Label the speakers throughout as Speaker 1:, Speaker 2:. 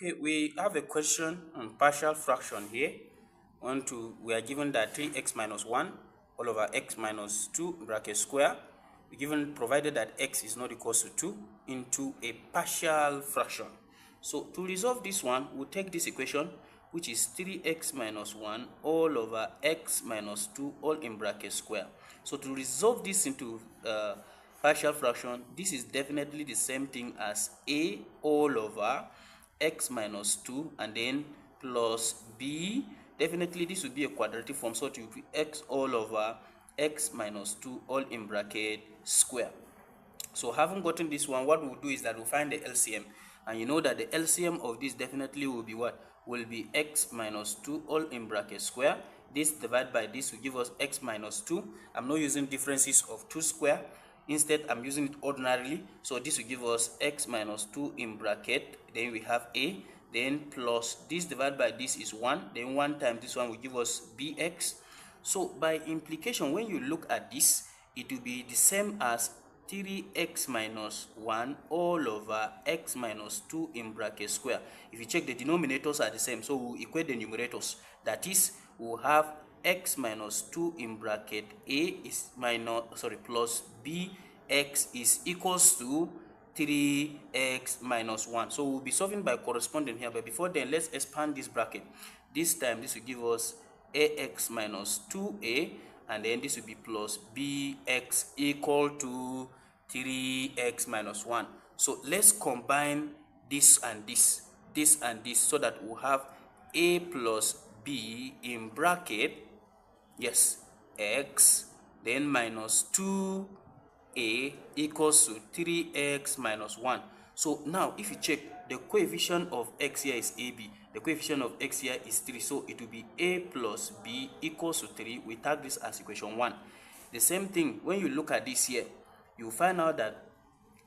Speaker 1: Okay, we have a question on partial fraction here. We are given that 3x minus 1 all over x minus 2 bracket square. We're given provided that x is not equal to 2 into a partial fraction. So to resolve this one, we'll take this equation, which is 3x minus 1 all over x minus 2 all in bracket square. So to resolve this into partial fraction, this is definitely the same thing as a all over x minus 2 and then plus b. Definitely this would be a quadratic form, so it will be x all over x minus 2 all in bracket square. So having gotten this one, what we'll do is that we'll find the LCM, and you know that the LCM of this definitely will be what? Will be x minus 2 all in bracket square. This divided by this will give us x minus 2. I'm not using differences of 2 square. Instead, I'm using it ordinarily. So this will give us x minus 2 in bracket. Then we have a. Then plus this divided by this is 1. Then 1 times this one will give us bx. So by implication, when you look at this, it will be the same as 3x minus 1 all over x minus 2 in bracket square. If you check, the denominators are the same, so we'll equate the numerators. That is, we'll have x minus 2 in bracket a is plus bx is equals to 3x minus 1. So we'll be solving by corresponding here, but before then, let's expand this bracket. This time, this will give us ax minus 2a, and then this will be plus bx equal to 3x minus 1. So let's combine this and this, so that we'll have a plus b in bracket, yes, x, then minus 2a equals to 3x minus 1. So now if you check, the coefficient of x here is ab, the coefficient of x here is 3, so it will be a plus b equals to 3. We tag this as equation 1. The same thing, when you look at this here, you find out that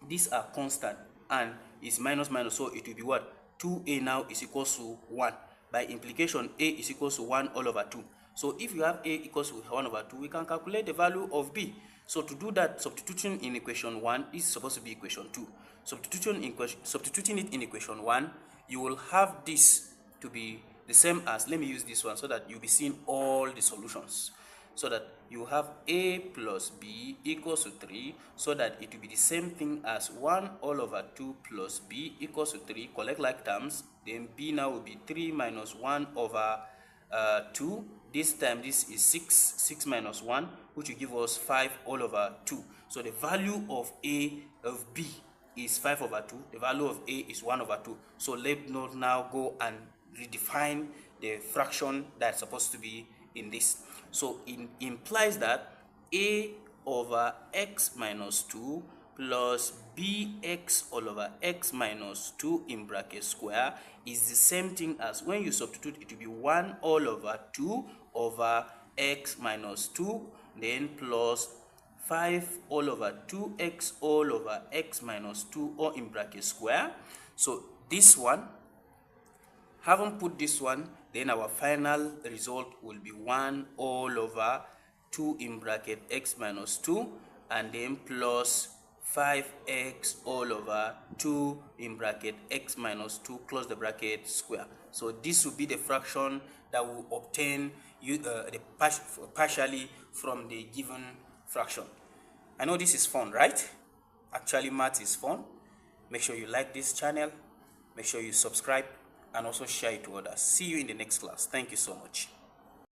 Speaker 1: these are constant and it's minus minus, so it will be what? 2a now is equals to 1. By implication, a is equals to 1 all over 2. So if you have a equals to 1 over 2, we can calculate the value of b. So to do that, substitution in equation 1 is supposed to be equation 2. Substituting it in equation 1, you will have this to be the same as, let me use this one so that you'll be seeing all the solutions. So that you have a plus b equals to 3, so that it will be the same thing as 1 all over 2 plus b equals to 3. Collect like terms, then b now will be 3 minus 1 over 2. This time this is 6 minus 1, which will give us 5 all over 2. So the value of b is 5 over 2. The value of a is 1 over 2. So let's now go and redefine the fraction that's supposed to be in this. So it implies that a over x minus 2 plus bx all over x minus 2 in bracket square is the same thing as, when you substitute, it will be 1 all over 2 over x minus 2, then plus 5 all over 2x all over x minus 2 all in bracket square. So this one, having put this one, then our final result will be 1 all over 2 in bracket x minus 2, and then plus 5x all over 2 in bracket x minus 2, close the bracket, square. So this will be the fraction that will obtain partially from the given fraction. I know this is fun, right? Actually, math is fun. Make sure you like this channel, make sure you subscribe, and also share it to others. See you in the next class. Thank you so much.